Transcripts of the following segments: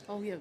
Oh, yeah.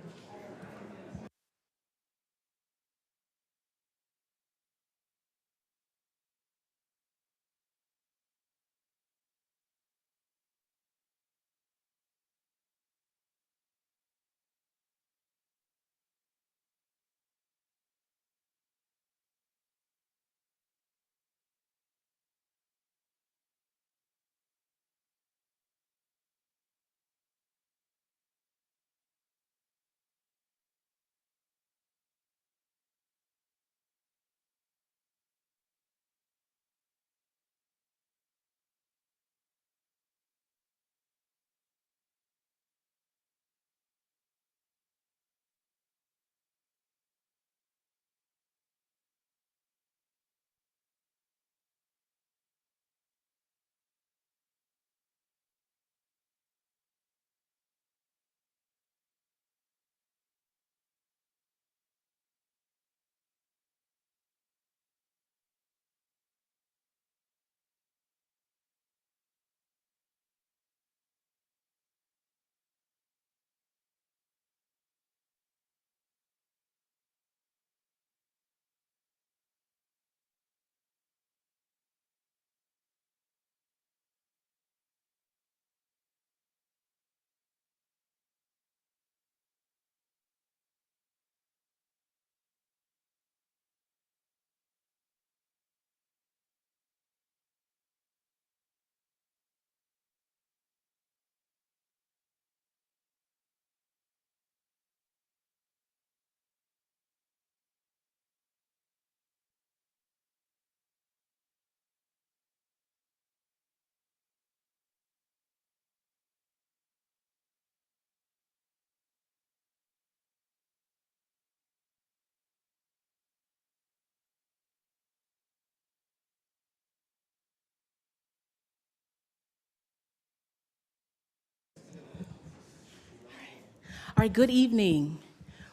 All right, good evening.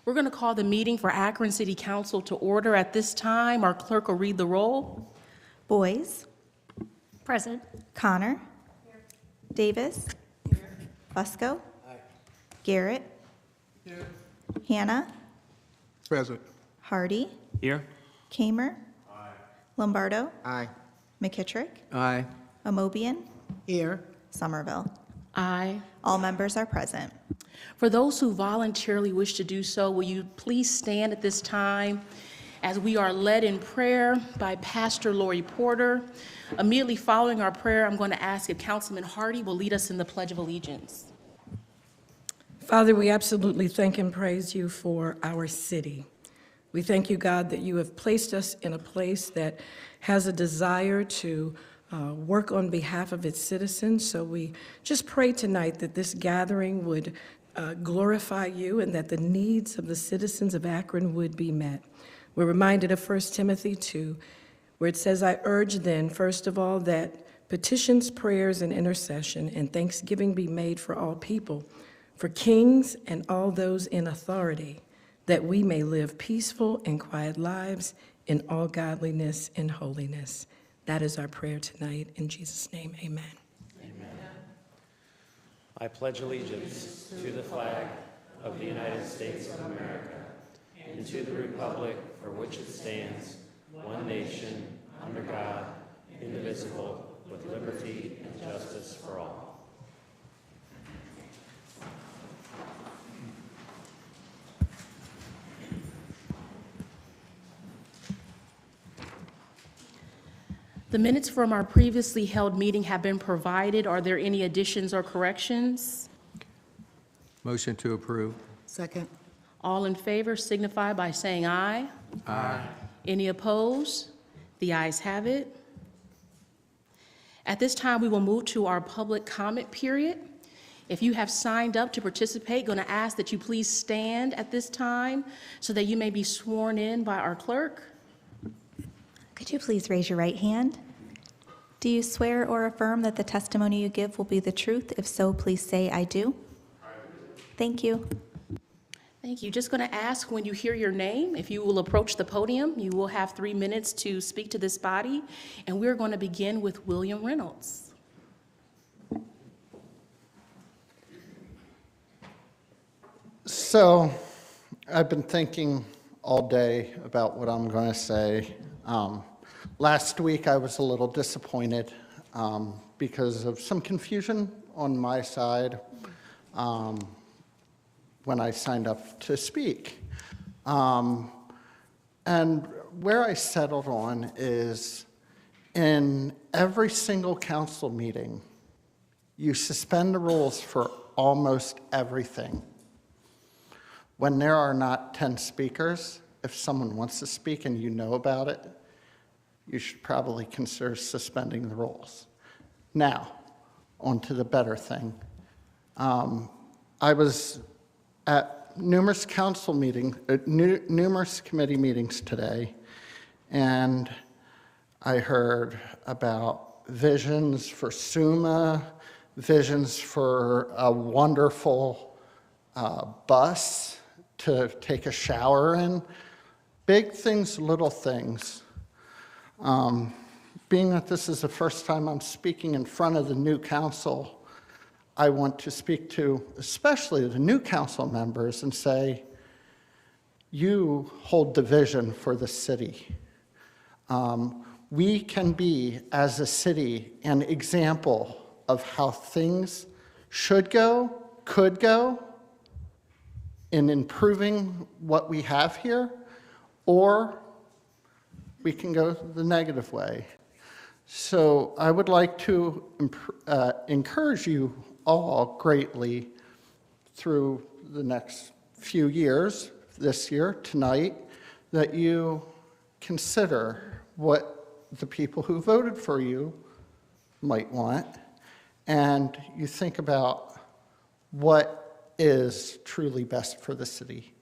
We're going to call the meeting for Akron City Council to order at this time. Our clerk will read the roll. Boys. Present. Connor. Davis. Busco. Garrett. Hannah. Present. Hardy. Here. Kamer. Lombardo. Aye. McKittrick. Aye. Amobian. Here. Somerville. Aye. All members are present. For those who voluntarily wish to do so, will you please stand at this time as we are led in prayer by Pastor Lori Porter. Immediately following our prayer, I'm going to ask if Councilman Hardy will lead us in the Pledge of Allegiance. Father, we absolutely thank and praise you for our city. We thank you, God, that you have placed us in a place that has a desire to work on behalf of its citizens. So we just pray tonight that this gathering would glorify you and that the needs of the citizens of Akron would be met. We're reminded of 1 Timothy 2, where it says, I urge then, first of all, that petitions, prayers, and intercession and thanksgiving be made for all people, for kings and all those in authority, that we may live peaceful and quiet lives in all godliness and holiness. That is our prayer tonight. In Jesus' name, amen. Amen. I pledge allegiance to the flag of the United States of America and to the republic for which it stands, one nation, under God, indivisible, with liberty and justice for all. The minutes from our previously held meeting have been provided. Are there any additions or corrections? Motion to approve. Second. All in favor signify by saying aye. Aye. Any opposed? The ayes have it. At this time, we will move to our public comment period. If you have signed up to participate, going to ask that you please stand at this time so that you may be sworn in by our clerk. Could you please raise your right hand? Do you swear or affirm that the testimony you give will be the truth? If so, please say, I do. Thank you. Thank you. Just going to ask when you hear your name, if you will approach the podium. You will have 3 minutes to speak to this body, and we're going to begin with William Reynolds. So I've been thinking all day about what I'm going to say. Last week I was a little disappointed because of some confusion on my side when I signed up to speak. And where I settled on is in every single council meeting, you suspend the rules for almost everything. When there are not 10 speakers, if someone wants to speak and you know about it, you should probably consider suspending the rules. Now, on to the better thing. I was at numerous council meetings, numerous committee meetings today, and I heard about visions for SUMA, visions for a wonderful bus to take a shower in. Big things, little things. Being that this is the first time I'm speaking in front of the new council, I want to speak to especially the new council members and say, you hold the vision for the city. We can be, as a city, an example of how things should go, could go, in improving what we have here, or we can go the negative way. So I would like to encourage you all greatly through the next few years, this year, tonight, that you consider what the people who voted for you might want, and you think about what is truly best for the city,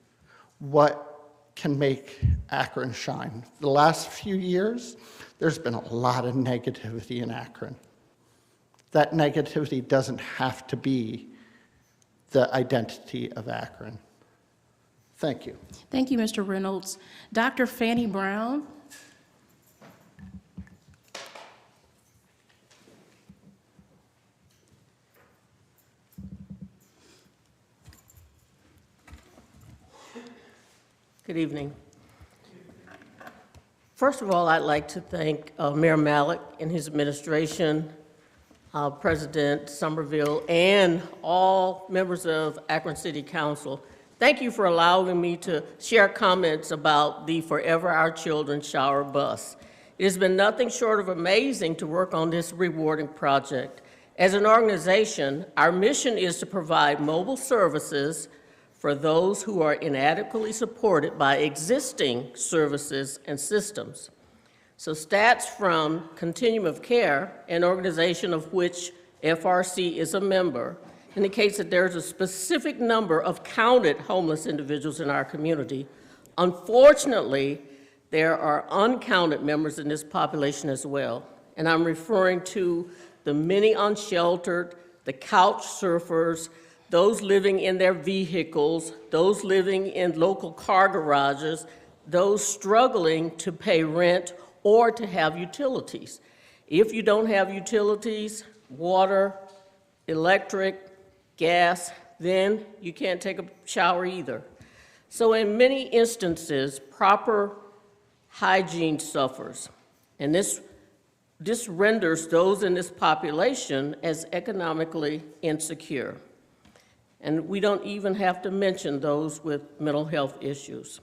what can make Akron shine. The last few years, there's been a lot of negativity in Akron. That negativity doesn't have to be the identity of Akron. Thank you. Thank you, Mr. Reynolds. Dr. Fannie Brown. Good evening. First of all, I'd like to thank Mayor Malik and his administration, President Somerville, and all members of Akron City Council. Thank you for allowing me to share comments about the Forever Our Children shower bus. It has been nothing short of amazing to work on this rewarding project. As an organization, our mission is to provide mobile services for those who are inadequately supported by existing services and systems. So stats from Continuum of Care, an organization of which FRC is a member, indicates that there's a specific number of counted homeless individuals in our community. Unfortunately, there are uncounted members in this population as well. And I'm referring to the many unsheltered, the couch surfers, those living in their vehicles, those living in local car garages, those struggling to pay rent or to have utilities. If you don't have utilities, water, electric, gas, then you can't take a shower either. So in many instances, proper hygiene suffers, and this renders those in this population as economically insecure. And we don't even have to mention those with mental health issues.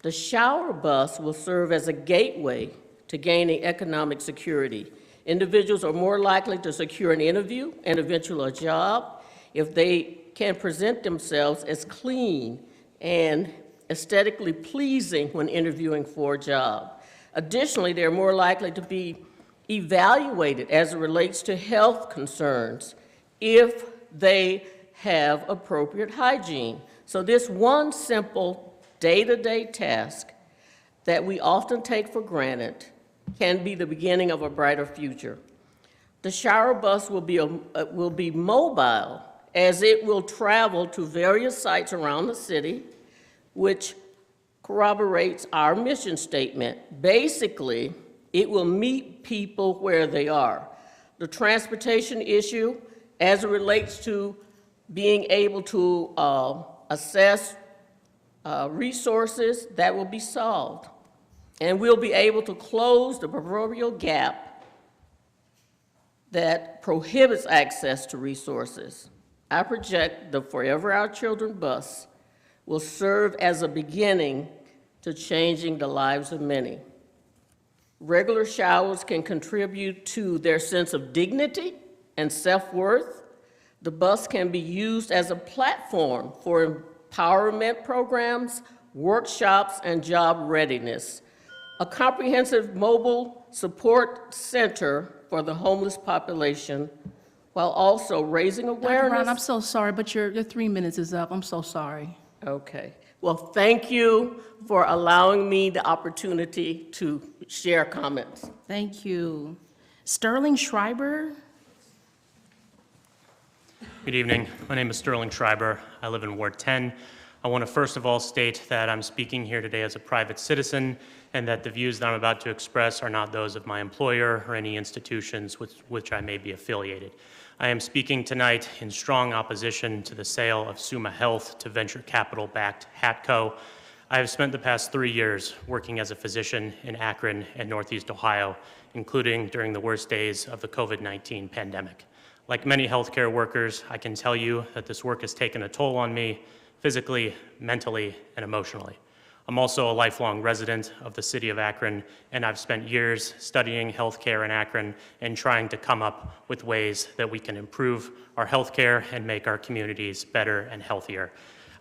The shower bus will serve as a gateway to gaining economic security. Individuals are more likely to secure an interview and eventually a job if they can present themselves as clean and aesthetically pleasing when interviewing for a job. Additionally, they're more likely to be evaluated as it relates to health concerns if they have appropriate hygiene. So this one simple day-to-day task that we often take for granted can be the beginning of a brighter future. The shower bus will be mobile, as it will travel to various sites around the city, which corroborates our mission statement. Basically, it will meet people where they are. The transportation issue, as it relates to being able to assess resources that will be solved, and we'll be able to close the proverbial gap that prohibits access to resources. I project the Forever Our Children bus will serve as a beginning to changing the lives of many. Regular showers can contribute to their sense of dignity and self-worth. The bus can be used as a platform for empowerment programs, workshops, and job readiness. A comprehensive mobile support center for the homeless population, while also raising Dr. awareness. Brown, I'm so sorry, but your 3 minutes is up. I'm so sorry. Okay. Well, thank you for allowing me the opportunity to share comments. Thank you. Sterling Schreiber? Good evening. My name is Sterling Schreiber. I live in Ward 10. I want to first of all state that I'm speaking here today as a private citizen and that the views that I'm about to express are not those of my employer or any institutions with which I may be affiliated. I am speaking tonight in strong opposition to the sale of Summa Health to venture capital-backed Hatco. I have spent the past 3 years working as a physician in Akron and Northeast Ohio, including during the worst days of the COVID-19 pandemic. Like many healthcare workers, I can tell you that this work has taken a toll on me physically, mentally, and emotionally. I'm also a lifelong resident of the city of Akron, and I've spent years studying healthcare in Akron and trying to come up with ways that we can improve our healthcare and make our communities better and healthier.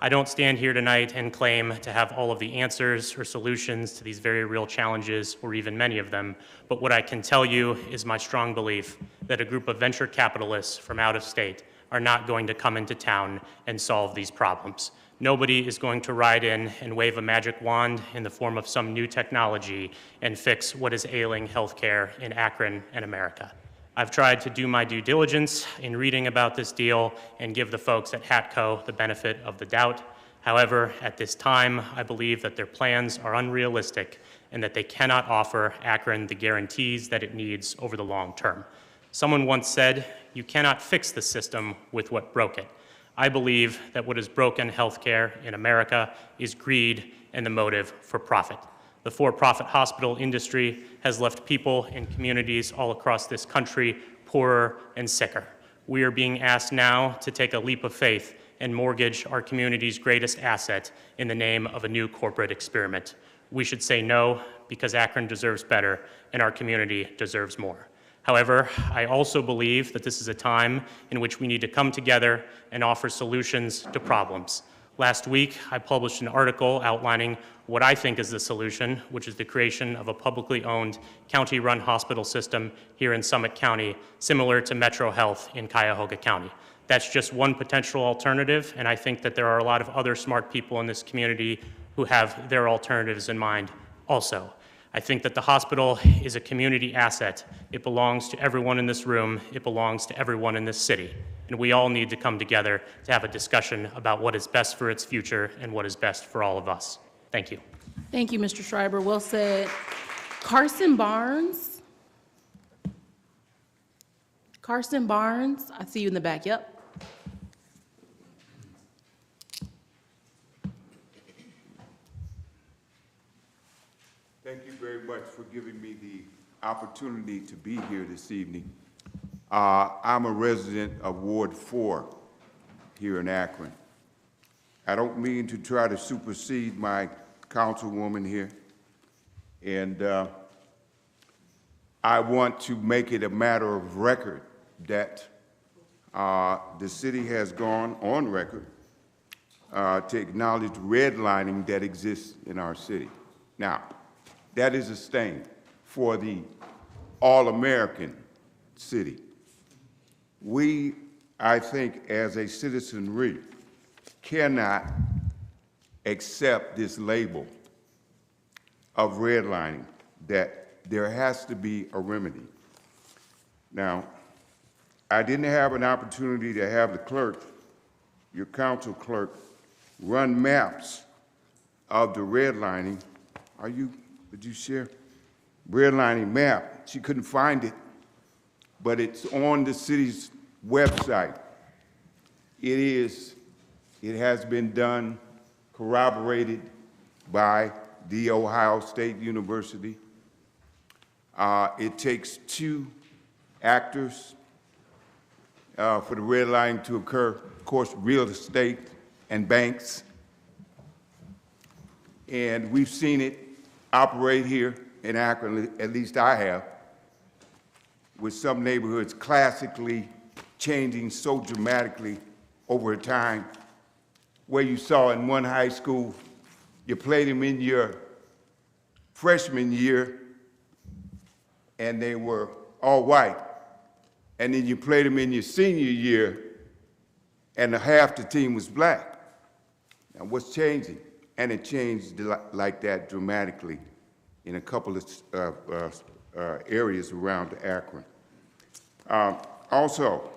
I don't stand here tonight and claim to have all of the answers or solutions to these very real challenges, or even many of them, but what I can tell you is my strong belief that a group of venture capitalists from out of state are not going to come into town and solve these problems. Nobody is going to ride in and wave a magic wand in the form of some new technology and fix what is ailing healthcare in Akron and America. I've tried to do my due diligence in reading about this deal and give the folks at Hatco the benefit of the doubt. However, at this time, I believe that their plans are unrealistic and that they cannot offer Akron the guarantees that it needs over the long term. Someone once said, "You cannot fix the system with what broke it." I believe that what has broken healthcare in America is greed and the motive for profit. The for-profit hospital industry has left people in communities all across this country poorer and sicker. We are being asked now to take a leap of faith and mortgage our community's greatest asset in the name of a new corporate experiment. We should say no, because Akron deserves better and our community deserves more. However, I also believe that this is a time in which we need to come together and offer solutions to problems. Last week, I published an article outlining what I think is the solution, which is the creation of a publicly owned county-run hospital system here in Summit County, similar to Metro Health in Cuyahoga County. That's just one potential alternative, and I think that there are a lot of other smart people in this community who have their alternatives in mind also. I think that the hospital is a community asset. It belongs to everyone in this room. It belongs to everyone in this city. And we all need to come together to have a discussion about what is best for its future and what is best for all of us. Thank you. Thank you, Mr. Schreiber. Well said. Carson Barnes? Carson Barnes, I see you in the back. Yep. Thank you very much for giving me the opportunity to be here this evening. I'm a resident of Ward 4 here in Akron. I don't mean to try to supersede my councilwoman here, and I want to make it a matter of record that the city has gone on record to acknowledge redlining that exists in our city. Now, that is a stain for the all-American city. We, I think, as a citizenry, cannot accept this label of redlining, that there has to be a remedy. Now, I didn't have an opportunity to have the clerk, your council clerk, run maps of the redlining. Did you share? Redlining map. She couldn't find it, but it's on the city's website. It is It has been done, corroborated by The Ohio State University. It takes 2 actors for the redlining to occur. Of course, real estate and banks. And we've seen it operate here in Akron, at least I have, with some neighborhoods classically changing so dramatically over time, where you saw in one high school, you played them in your freshman year, and they were all white. And then you played them in your senior year, and half the team was black. Now, what's changing? And it changed like that dramatically in a couple of areas around Akron. Also,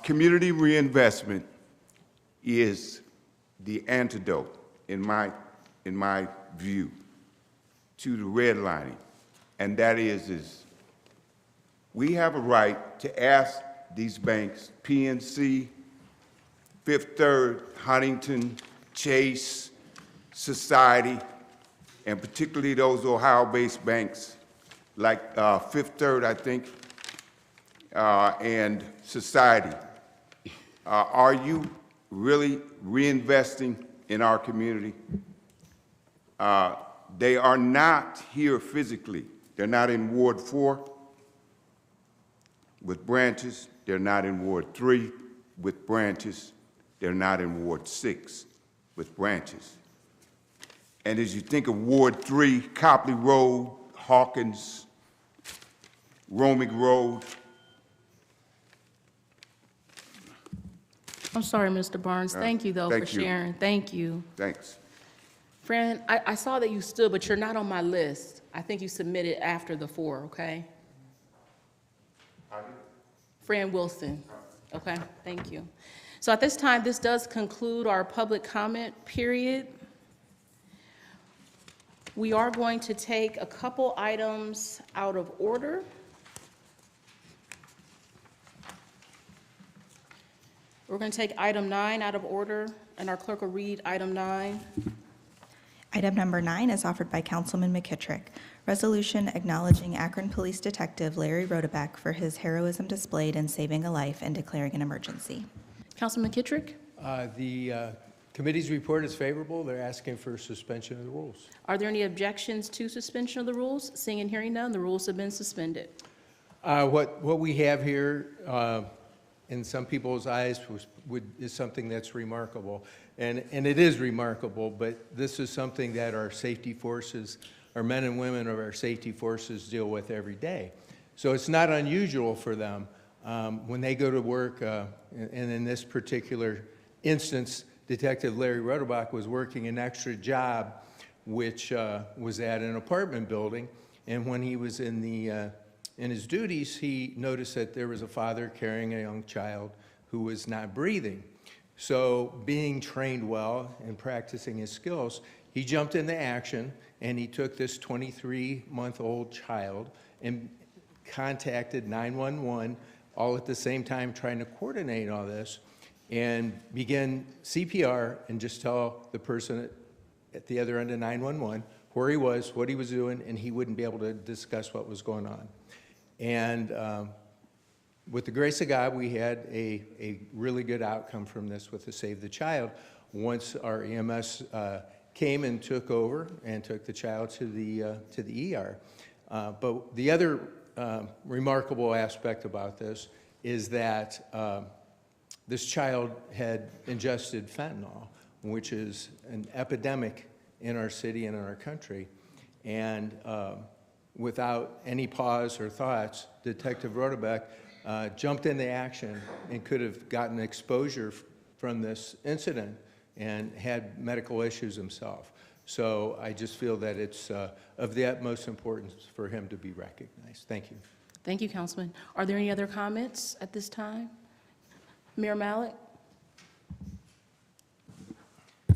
community reinvestment is the antidote, in my view, to the redlining, and that is we have a right to ask these banks, PNC, Fifth Third, Huntington, Chase, Society, and particularly those Ohio-based banks like Fifth Third, I think, and Society. Are you really reinvesting in our community? They are not here physically. They're not in Ward 4 with branches. They're not in Ward 3 with branches. They're not in Ward 6 with branches. And as you think of Ward 3, Copley Road, Hawkins, Romick Road. I'm sorry, Mr. Barnes. Thank you, though, for sharing. Thank you. Thanks. Fran, I saw that you stood, but you're not on my list. I think you submitted after the 4, okay? Fran Wilson. Okay, thank you. So at this time, this does conclude our public comment period. We are going to take a couple items out of order. We're going to take item 9 out of order, and our clerk will read item 9. Item number 9 is offered by Councilman McKittrick. Resolution acknowledging Akron Police Detective Larry Rodebeck for his heroism displayed in saving a life and declaring an emergency. Councilman McKittrick? The committee's report is favorable. They're asking for suspension of the rules. Are there any objections to suspension of the rules? Seeing and hearing none, the rules have been suspended. What we have here, in some people's eyes, is something that's remarkable. And it is remarkable, but this is something that our safety forces, our men and women of our safety forces deal with every day. So it's not unusual for them when they go to work, and in this particular instance, Detective Larry Rodebeck was working an extra job, which was at an apartment building, and when he was in his duties, he noticed that there was a father carrying a young child who was not breathing. So being trained well and practicing his skills, he jumped into action and he took this 23-month-old child and contacted 911 all at the same time, trying to coordinate all this, and began CPR and just tell the person at the other end of 911 where he was, what he was doing, and he wouldn't be able to discuss what was going on. And with the grace of God, we had a really good outcome from this with the Save the Child. Once our EMS came and took over and took the child to the ER. But the other remarkable aspect about this is that this child had ingested fentanyl, which is an epidemic in our city and in our country. And without any pause or thoughts, Detective Rodebeck jumped into action and could have gotten exposure from this incident and had medical issues himself. So I just feel that it's of the utmost importance for him to be recognized. Thank you. Thank you, Councilman. Are there any other comments at this time? Mayor Malik?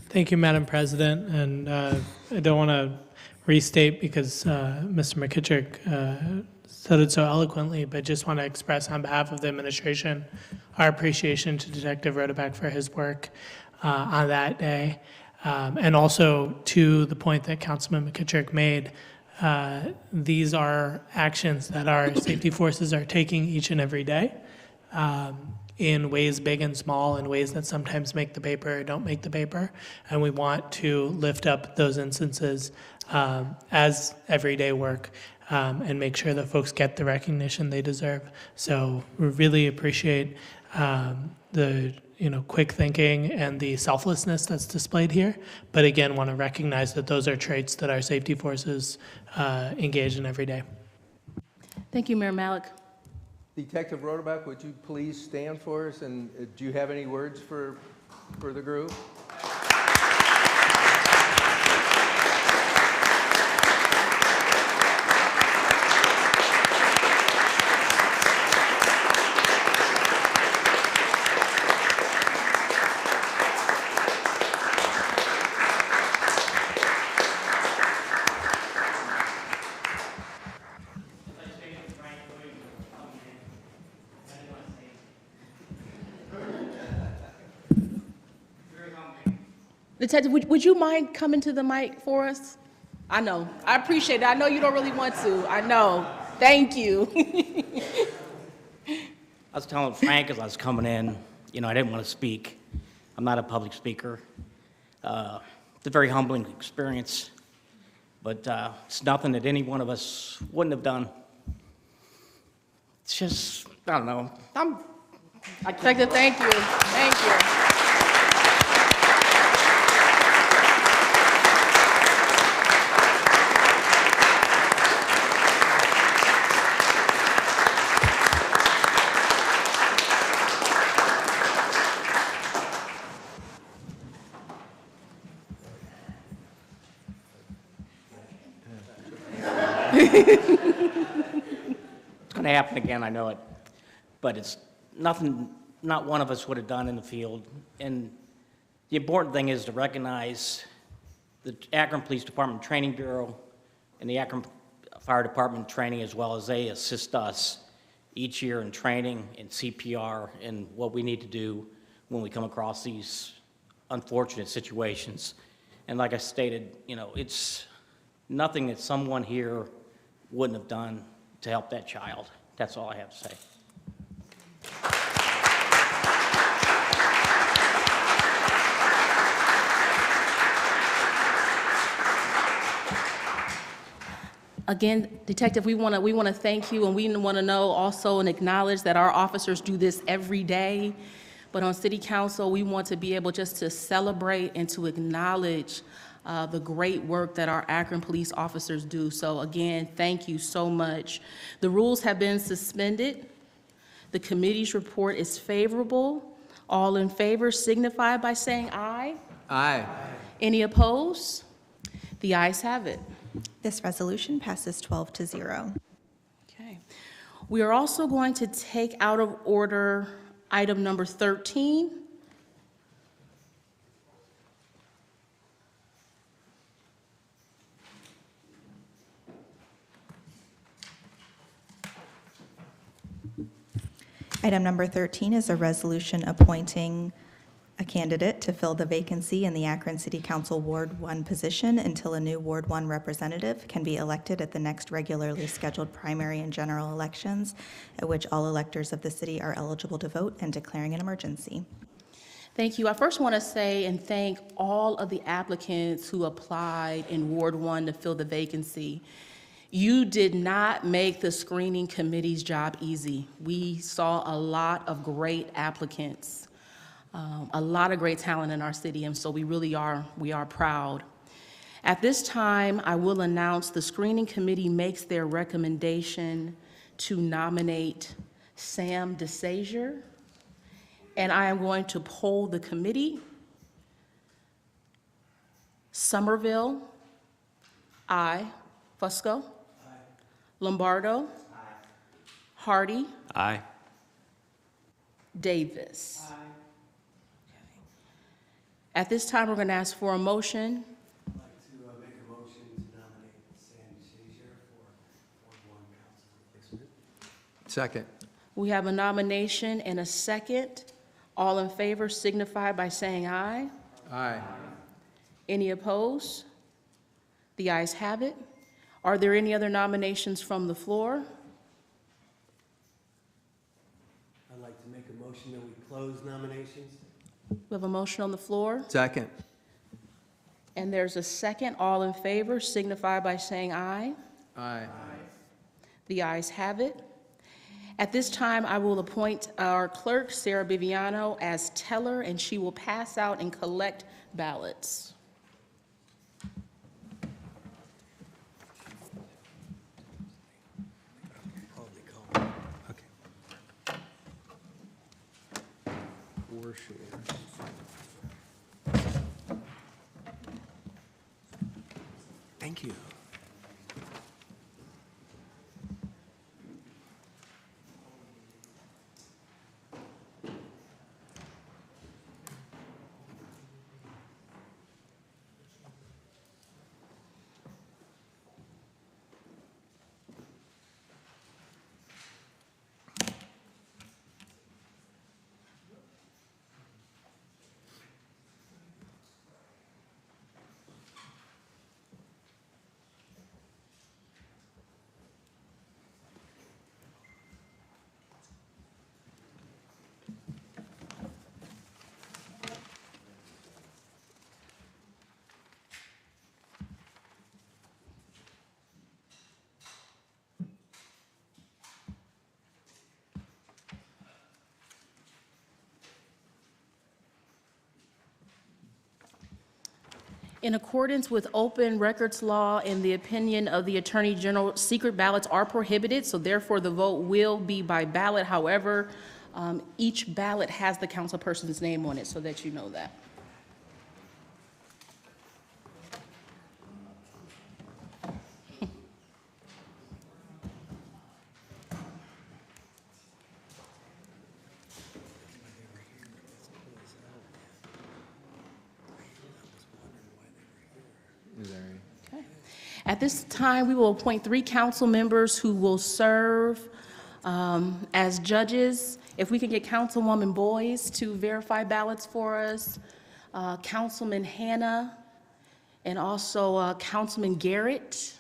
Thank you, Madam President, and I don't want to restate because Mr. McKittrick said it so eloquently, but just want to express on behalf of the administration our appreciation to Detective Rodebeck for his work on that day. And also to the point that Councilman McKittrick made, these are actions that our safety forces are taking each and every day in ways big and small, in ways that sometimes make the paper or don't make the paper. And we want to lift up those instances as everyday work and make sure that folks get the recognition they deserve. So we really appreciate the quick thinking and the selflessness that's displayed here. But again, want to recognize that those are traits that our safety forces engage in every day. Thank you, Mayor Malik. Detective Rodebeck, would you please stand for us? And do you have any words for the group? Detective, would you mind coming to the mic for us? I know. I appreciate it. I know you don't really want to. I know. Thank you. I was telling Frank as I was coming in, I didn't want to speak. I'm not a public speaker. It's a very humbling experience, but it's nothing that any one of us wouldn't have done. It's just, I don't know. Detective, thank you. Thank you. It's going to happen again, I know it. But it's nothing not one of us would have done in the field. And the important thing is to recognize the Akron Police Department Training Bureau and the Akron Fire Department training, as well as they assist us each year in training and CPR and what we need to do when we come across these unfortunate situations. And like I stated, it's nothing that someone here wouldn't have done to help that child. That's all I have to say. Again, Detective, we want to thank you, and we want to know also and acknowledge that our officers do this every day. But on City Council, we want to be able just to celebrate and to acknowledge the great work that our Akron police officers do. So again, thank you so much. The rules have been suspended. The committee's report is favorable. All in favor signify by saying aye. Aye. Any opposed? The ayes have it. This resolution passes 12-0. Okay. We are also going to take out of order item number 13. Item number 13 is a resolution appointing a candidate to fill the vacancy in the Akron City Council Ward 1 position until a new Ward 1 representative can be elected at the next regularly scheduled primary and general elections, at which all electors of the city are eligible to vote, and declaring an emergency. Thank you. I first want to say and thank all of the applicants who applied in Ward 1 to fill the vacancy. You did not make the screening committee's job easy. We saw a lot of great applicants, a lot of great talent in our city, and so we are proud. At this time, I will announce the screening committee makes their recommendation to nominate Sam DeSazier, and I am going to poll the committee. Somerville, aye. Fusco? Aye. Lombardo? Aye. Hardy? Aye. Davis? Aye. Okay. At this time, we're going to ask for a motion. I'd like to make a motion to nominate Second. We have a nomination and a second. All in favor signify by saying aye. Aye. Any opposed? The ayes have it. Are there any other nominations from the floor? I'd like to make a motion that we close nominations. We have a motion on the floor, Second. and there's a second. All in favor signify by saying aye. Aye. The ayes have it. At this time, I will appoint our clerk, Sarah Biviano, as teller, and she will pass out and collect ballots. For sure. Thank you. In accordance with open records law and the opinion of the Attorney General, secret ballots are prohibited, so therefore the vote will be by ballot. However, each ballot has the councilperson's name on it, so that you know that. Okay. At this time, we will appoint 3 council members who will serve as judges. If we can get Councilwoman Boyce to verify ballots for us, Councilman Hannah, and also Councilman Garrett.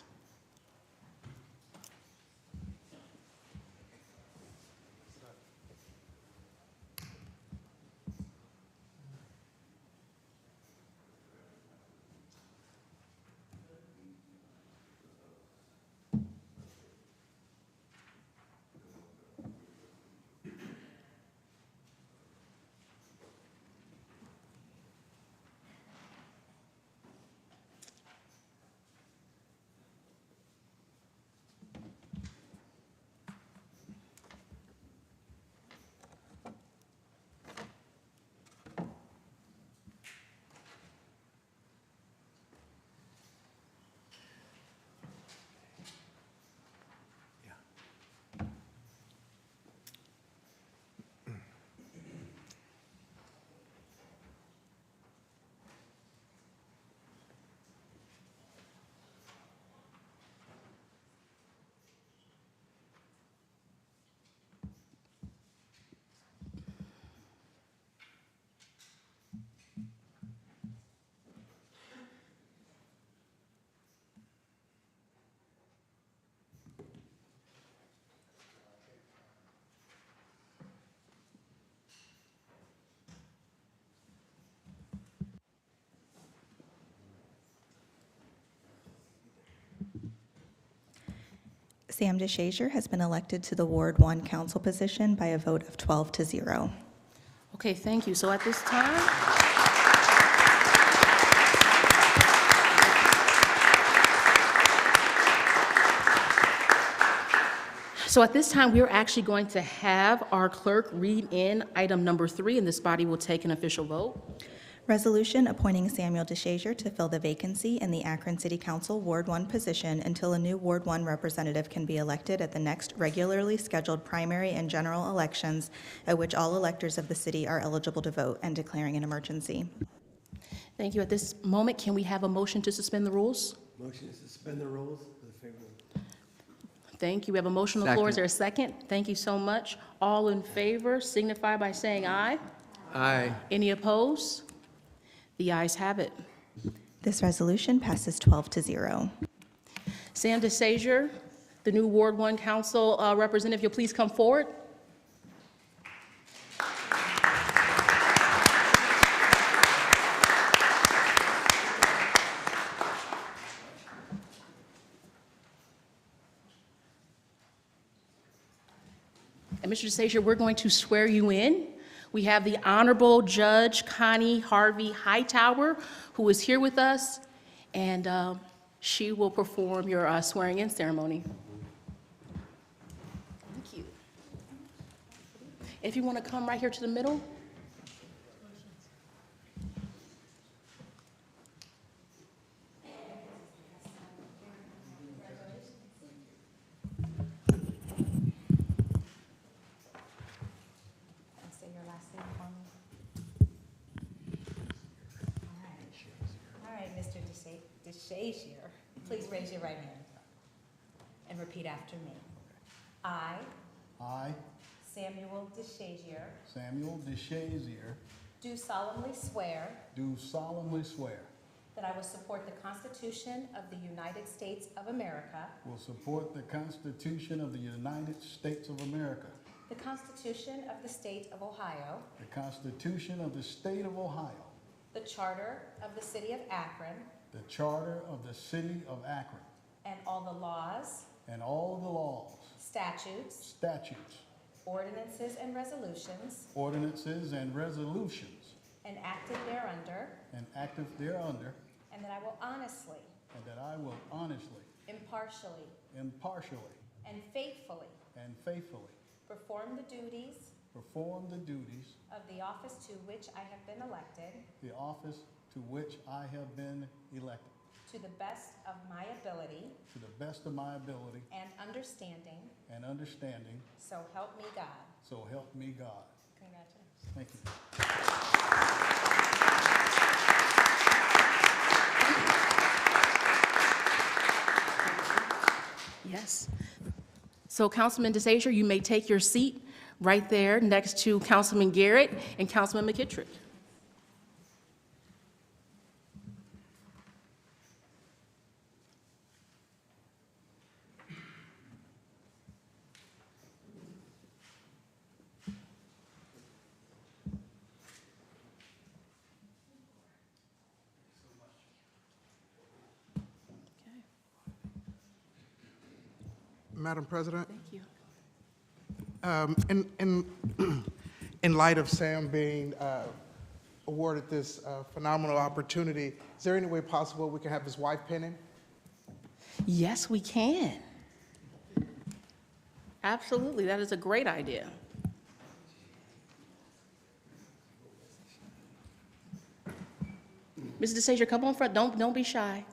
Sam DeShazier has been elected to the Ward 1 council position by a vote of 12-0. Okay, thank you. So at this time, we're actually going to have our clerk read in item number 3, and this body will take an official vote. Resolution appointing Samuel DeShazier to fill the vacancy in the Akron City Council Ward 1 position until a new Ward 1 representative can be elected at the next regularly scheduled primary and general elections at which all electors of the city are eligible to vote, and declaring an emergency. Thank you. At this moment, can we have a motion to suspend the rules? Motion to suspend the rules for the favorable. Thank you. We have a motion on the floor. Is there a second? Thank you so much. All in favor signify by saying aye. Aye. Any opposed? The ayes have it. This resolution passes 12-0. Sam DeSazier, the new Ward 1 Council representative, you'll please come forward. And Mr. DeSazier, we're going to swear you in. We have the Honorable Judge Connie Harvey Hightower, who is here with us, and she will perform your swearing-in ceremony. Thank you. If you want to come right here to the middle. Say your last name for me. All right, Mr. DeShazier, please raise your right hand and repeat after me. I, Samuel DeShazier, do solemnly swear that I will support the Constitution of the United States of America, will support the Constitution of the United States of America, the Constitution of the State of Ohio, the Constitution of the State of Ohio, the Charter of the City of Akron, the Charter of the City of Akron, and all the laws, and all the laws, statutes, ordinances, and resolutions enacted thereunder, and that I will honestly, impartially, and faithfully perform the duties of the office to which I have been elected to the best of my ability and understanding, so help me God. Congratulations. Thank you. Yes. So Councilman DeSazier, you may take your seat right there next to Councilman Garrett and Councilman McKittrick. Madam President, Thank you. In light of Sam being awarded this phenomenal opportunity, is there any way possible we can have his wife pin him? Yes, we can. Absolutely, that is a great idea. Mrs. DeSazier, come on front, don't be shy.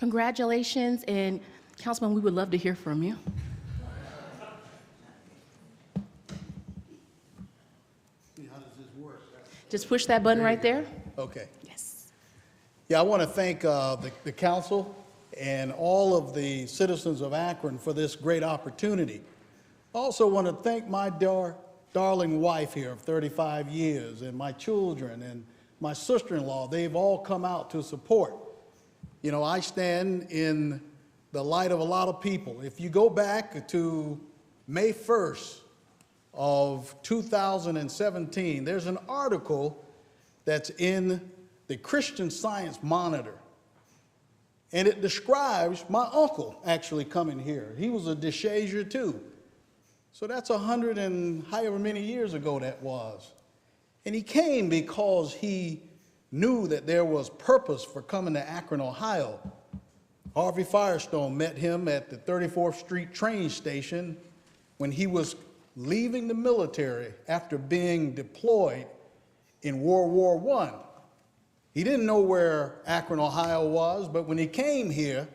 Congratulations, and Councilman, we would love to hear from you. How does this work? Just push that button right there. Okay. Yes. Yeah, I want to thank the council and all of the citizens of Akron for this great opportunity. I also want to thank my darling wife here of 35 years and my children and my sister-in-law. They've all come out to support. You know, I stand in the light of a lot of people. If you go back to May 1st of 2017, there's an article that's in the Christian Science Monitor. And it describes my uncle actually coming here. He was a DeShazer too. So that's 100 and however many years ago that was. And he came because he knew that there was purpose for coming to Akron, Ohio. Harvey Firestone met him at the 34th Street train station when he was leaving the military after being deployed in World War I. He didn't know where Akron, Ohio was, but when he came here,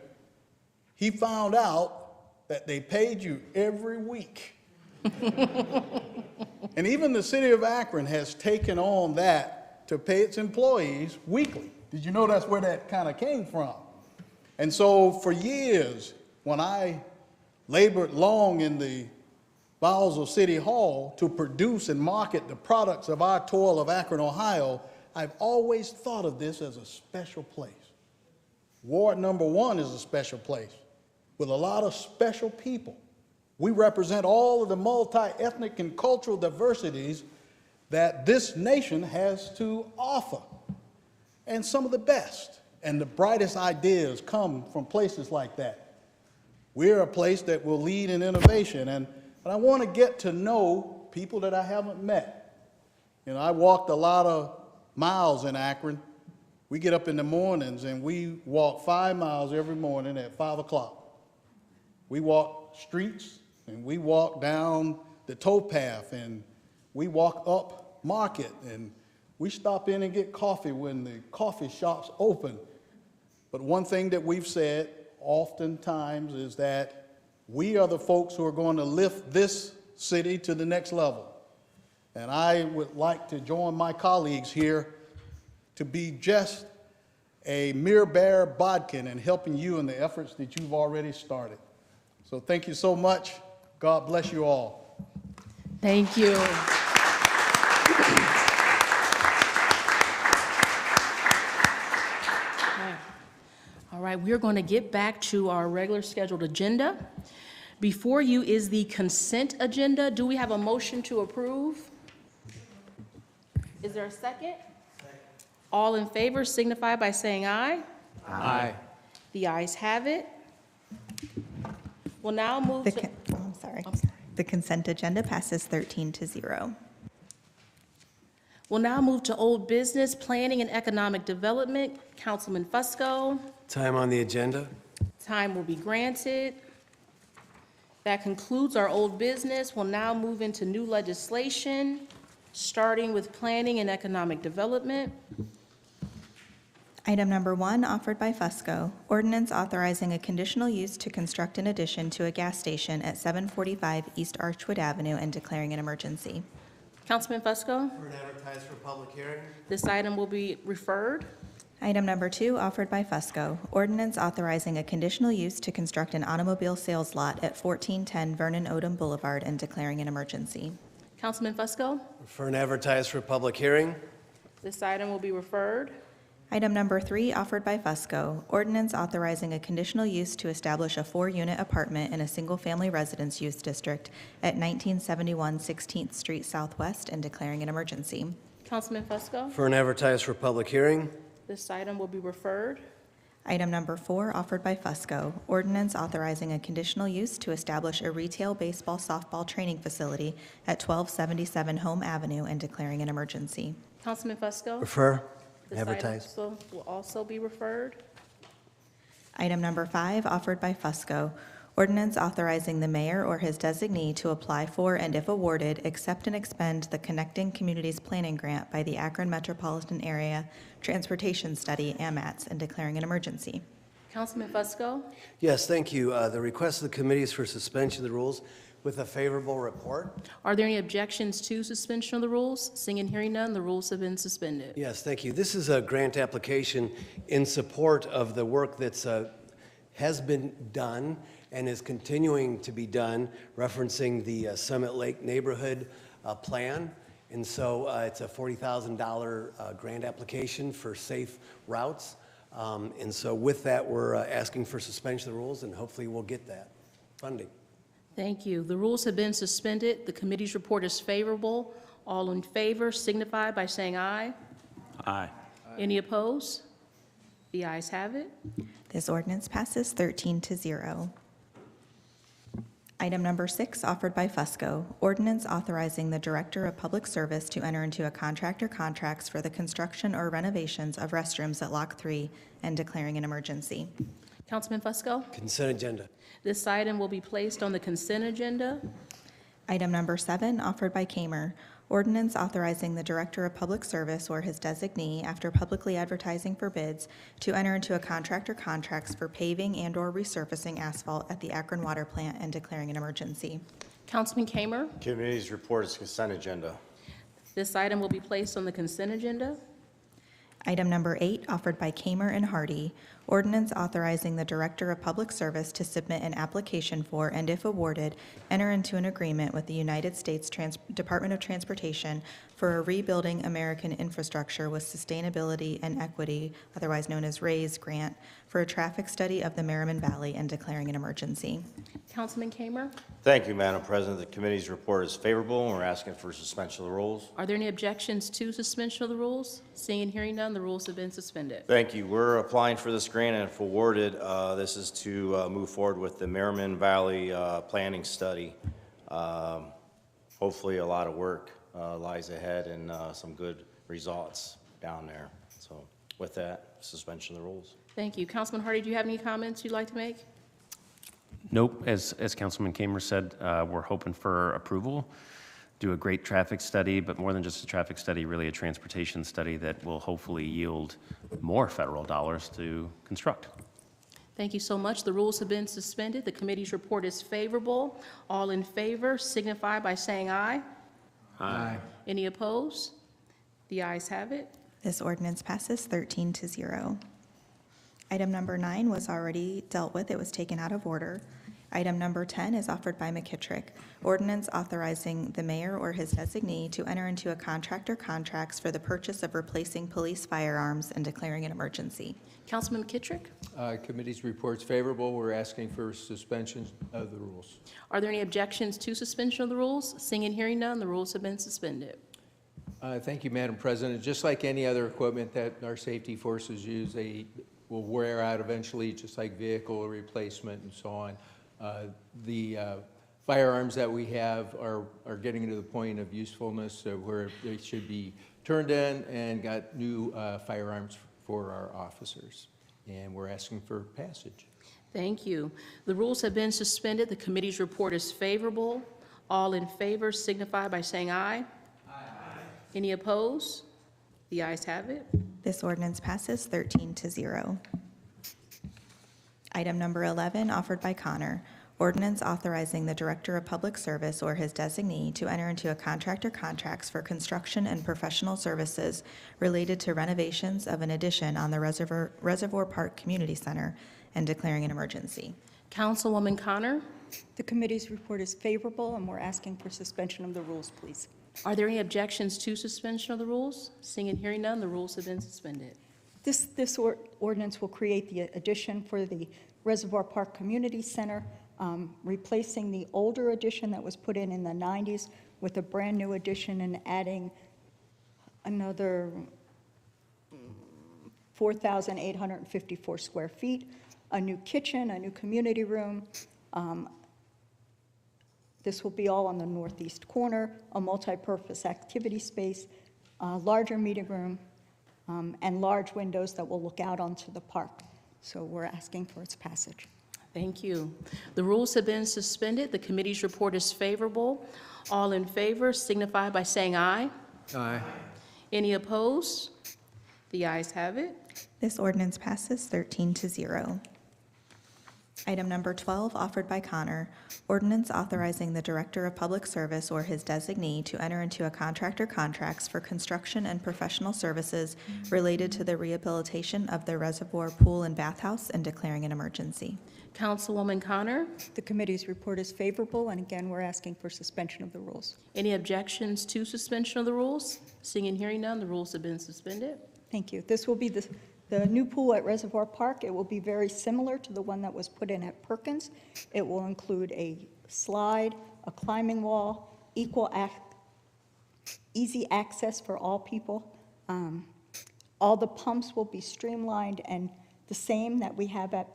he found out that they paid you every week. And even the city of Akron has taken on that to pay its employees weekly. Did you know that's where that kind of came from? And so for years, when I labored long in the bowels of City Hall to produce and market the products of our toil of Akron, Ohio, I've always thought of this as a special place. Ward number 1 is a special place with a lot of special people. We represent all of the multi-ethnic and cultural diversities that this nation has to offer. And some of the best and the brightest ideas come from places like that. We're a place that will lead in innovation, but I want to get to know people that I haven't met. You know, I walked a lot of miles in Akron. We get up in the mornings and we walk 5 miles every morning at 5 o'clock. We walk streets and we walk down the towpath and we walk up Market and we stop in and get coffee when the coffee shops open. But one thing that we've said oftentimes is that we are the folks who are going to lift this city to the next level. And I would like to join my colleagues here to be just a mere bearer bodkin in helping you in the efforts that you've already started. So thank you so much. God bless you all. Thank you. All right, we're going to get back to our regular scheduled agenda. Before you is the consent agenda. Do we have a motion to approve? Is there a second? All in favor signify by saying aye. Aye. The ayes have it. We'll now move to... I'm sorry. The consent agenda passes 13-0. We'll now move to old business, planning and economic development. Councilman Fusco. Time on the agenda. Time will be granted. That concludes our old business. We'll now move into new legislation, starting with planning and economic development. Item number 1, offered by Fusco, ordinance authorizing a conditional use to construct an addition to a gas station at 745 East Archwood Avenue and declaring an emergency. Councilman Fusco. For an advertised for public hearing. This item will be referred. Item number 2, offered by Fusco, ordinance authorizing a conditional use to construct an automobile sales lot at 1410 Vernon Odom Boulevard and declaring an emergency. Councilman Fusco. For an advertised for public hearing. This item will be referred. Item number 3, offered by Fusco, ordinance authorizing a conditional use to establish a 4-unit apartment in a single-family residence use district at 1971 16th Street Southwest and declaring an emergency. Councilman Fusco. For an advertised for public hearing. This item will be referred. Item number 4, offered by Fusco, ordinance authorizing a conditional use to establish a retail baseball softball training facility at 1277 Home Avenue and declaring an emergency. Councilman Fusco. Refer. This Advertise. item will also be referred. Item number 5, offered by Fusco, ordinance authorizing the mayor or his designee to apply for and, if awarded, accept and expend the Connecting Communities Planning Grant by the Akron Metropolitan Area Transportation Study, AMATS, and declaring an emergency. Councilman Fusco. Yes, thank you. The request of the committee is for suspension of the rules with a favorable report. Are there any objections to suspension of the rules? Seeing and hearing none, the rules have been suspended. Yes, thank you. This is a grant application in support of the work that's has been done and is continuing to be done, referencing the Summit Lake Neighborhood Plan. And so it's a $40,000 grant application for safe routes And so with that, we're asking for suspension of the rules, and hopefully we'll get that funding. Thank you. The rules have been suspended. The committee's report is favorable. All in favor signify by saying aye. Aye. Any opposed? The ayes have it. This ordinance passes 13-0. Item number 6, offered by Fusco, ordinance authorizing the Director of Public Service to enter into a contract or contracts for the construction or renovations of restrooms at Lock 3 and declaring an emergency. Councilman Fusco? Consent agenda. This item will be placed on the consent agenda. Item number 7, offered by Kamer, ordinance authorizing the Director of Public Service or his designee, after publicly advertising for bids, to enter into a contract or contracts for paving and/or resurfacing asphalt at the Akron Water Plant and declaring an emergency. Councilman Kamer? Committee's report is consent agenda. This item will be placed on the consent agenda. Item number 8, offered by Kamer and Hardy, ordinance authorizing the Director of Public Service to submit an application for, and if awarded, enter into an agreement with the United States Department of Transportation for a Rebuilding American Infrastructure with Sustainability and Equity, otherwise known as RAISE grant, for a traffic study of the Merriman Valley and declaring an emergency. Councilman Kamer? Thank you, Madam President. The committee's report is favorable, and we're asking for suspension of the rules. Are there any objections to suspension of the rules? Seeing and hearing none, the rules have been suspended. Thank you. We're applying for this grant, and if awarded, this is to move forward with the Merriman Valley planning study. Hopefully, a lot of work lies ahead and some good results down there. So with that, suspension of the rules. Thank you. Councilman Hardy, do you have any comments you'd like to make? Nope. As Councilman Kamer said, we're hoping for approval, do a great traffic study, but more than just a traffic study, really a transportation study that will hopefully yield more federal dollars to construct. Thank you so much. The rules have been suspended. The committee's report is favorable. All in favor signify by saying aye. Aye. Any opposed? The ayes have it. This ordinance passes 13-0. Item number 9 was already dealt with. It was taken out of order. Item number 10 is offered by McKittrick. Ordinance authorizing the mayor or his designee to enter into a contract or contracts for the purchase of replacing police firearms and declaring an emergency. Councilman McKittrick? Committee's report's favorable. We're asking for suspension of the rules. Are there any objections to suspension of the rules? Seeing and hearing none, the rules have been suspended. Thank you, Madam President. Just like any other equipment that our safety forces use, they will wear out eventually, just like vehicle replacement and so on. The firearms that we have are getting to the point of usefulness where they should be turned in and got new firearms for our officers. And we're asking for passage. Thank you. The rules have been suspended. The committee's report is favorable. All in favor signify by saying aye. Aye. Any opposed? The ayes have it. This ordinance passes 13-0. Item number 11, offered by Connor. Ordinance authorizing the Director of Public Service or his designee to enter into a contract or contracts for construction and professional services related to renovations of an addition on the Reservoir Park Community Center and declaring an emergency. Councilwoman Connor? The committee's report is favorable, and we're asking for suspension of the rules, please. Are there any objections to suspension of the rules? Seeing and hearing none, the rules have been suspended. This ordinance will create the addition for the Reservoir Park Community Center, replacing the older addition that was put in the 90s with a brand-new addition and adding another 4,854 square feet, a new kitchen, a new community room. This will be all on the northeast corner, a multi-purpose activity space, a larger meeting room, and large windows that will look out onto the park. So we're asking for its passage. Thank you. The rules have been suspended. The committee's report is favorable. All in favor signify by saying aye. Aye. Any opposed? The ayes have it. This ordinance passes 13-0. Item number 12, offered by Connor. Ordinance authorizing the Director of Public Service or his designee to enter into a contract or contracts for construction and professional services related to the rehabilitation of the Reservoir Pool and Bathhouse and declaring an emergency. Councilwoman Connor? The committee's report is favorable, and again, we're asking for suspension of the rules. Any objections to suspension of the rules? Seeing and hearing none, the rules have been suspended. Thank you. This will be The new pool at Reservoir Park, it will be very similar to the one that was put in at Perkins. It will include a slide, a climbing wall, easy access for all people. All the pumps will be streamlined and the same that we have at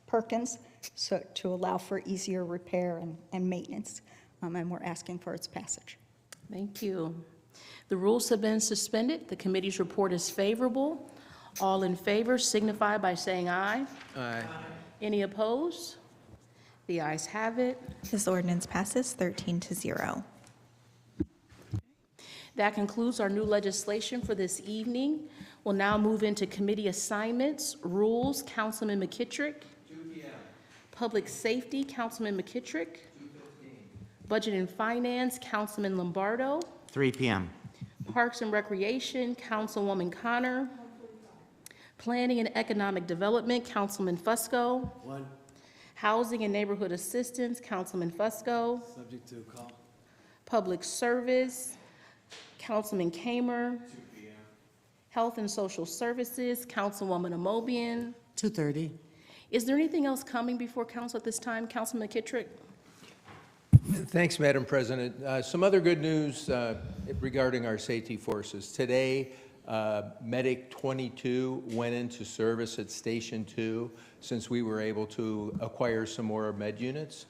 Perkins, so to allow for easier repair and maintenance. And we're asking for its passage. Thank you. The rules have been suspended. The committee's report is favorable. All in favor signify by saying aye. Aye. Any opposed? The ayes have it. This ordinance passes 13-0. That concludes our new legislation for this evening. We'll now move into committee assignments. Rules, Councilman McKittrick. 2 p.m. Public Safety, Councilman McKittrick. 2:15. Budget and Finance, Councilman Lombardo. 3 p.m. Parks and Recreation, Councilwoman Connor. Planning and Economic Development, Councilman Fusco. 1, Housing and Neighborhood Assistance, Councilman Fusco. subject to call. Public Service, Councilman Kamer. 2 p.m. Health and Social Services, Councilwoman Amobian. 2:30. Is there anything else coming before council at this time, Councilman McKittrick? Thanks, Madam President. Some other good news regarding our safety forces. Today, Medic 22 went into service at Station 2 since we were able to acquire some more med units.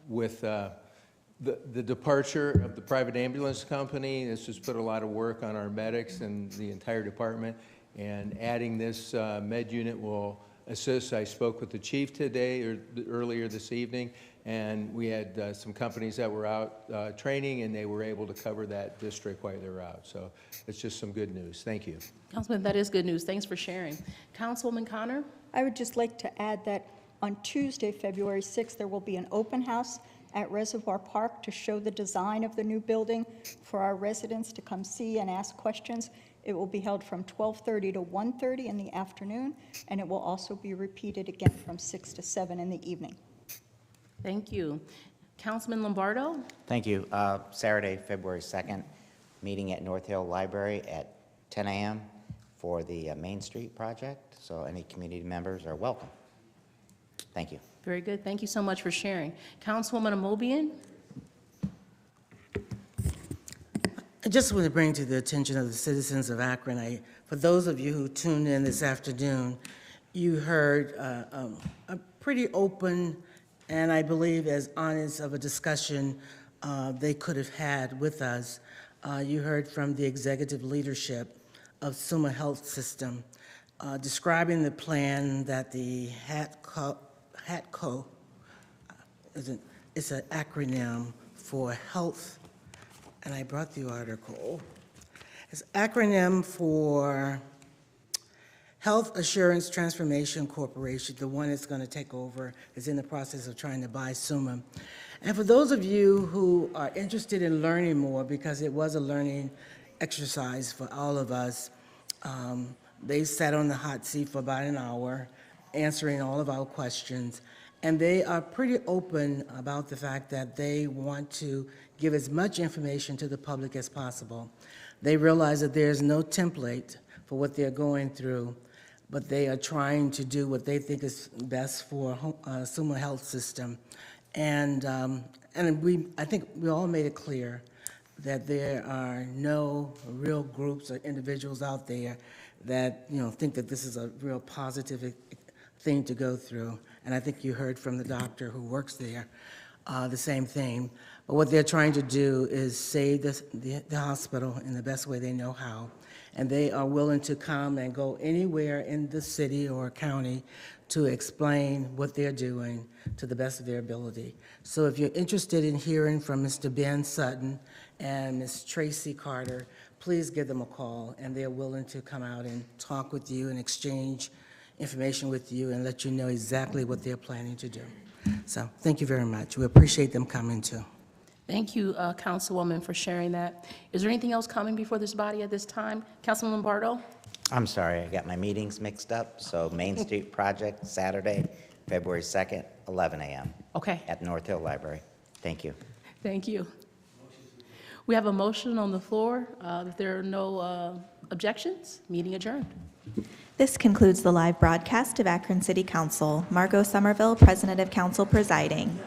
With the departure of the private ambulance company, this has put a lot of work on our medics and the entire department, and adding this med unit will assist. I spoke with the chief today, or earlier this evening, and we had some companies that were out training, and they were able to cover that district while they were out. So it's just some good news. Thank you. Councilman, that is good news. Thanks for sharing. Councilwoman Connor? I would just like to add that on Tuesday, February 6th, there will be an open house at Reservoir Park to show the design of the new building for our residents to come see and ask questions. It will be held from 12:30 to 1:30 in the afternoon, and it will also be repeated again from 6 to 7 in the evening. Thank you. Councilman Lombardo? Thank you. Saturday, February 2nd, meeting at North Hill Library at 10 a.m. for the Main Street project, so any community members are welcome. Thank you. Very good. Thank you so much for sharing. Councilwoman Amobian? I just want to bring to the attention of the citizens of Akron, for those of you who tuned in this afternoon, you heard a pretty open and I believe as honest of a discussion they could have had with us. You heard from the executive leadership of Summa Health System describing the plan that the HATCO, it's an acronym for health, and I brought the article. It's acronym for Health Assurance Transformation Corporation, the one that's going to take over, is in the process of trying to buy Summa. And for those of you who are interested in learning more, because it was a learning exercise for all of us, they sat on the hot seat for about an hour, answering all of our questions, and they are pretty open about the fact that they want to give as much information to the public as possible. They realize that there's no template for what they're going through, but they are trying to do what they think is best for Summa Health System. And I think we all made it clear that there are no real groups or individuals out there that think that this is a real positive thing to go through. And I think you heard from the doctor who works there the same thing. But what they're trying to do is save the hospital in the best way they know how. And they are willing to come and go anywhere in the city or county to explain what they're doing to the best of their ability. So if you're interested in hearing from Mr. Ben Sutton and Ms. Tracy Carter, please give them a call, and they're willing to come out and talk with you and exchange information with you and let you know exactly what they're planning to do. So thank you very much. We appreciate them coming too. Thank you, Councilwoman, for sharing that. Is there anything else coming before this body at this time? Councilman Lombardo? I'm sorry, I got my meetings mixed up. So Main Street project, Saturday, February 2nd, 11 a.m. Okay. At North Hill Library. Thank you. Thank you. We have a motion on the floor. If there are no objections, meeting adjourned. This concludes the live broadcast of Akron City Council. Margot Somerville, President of Council, presiding.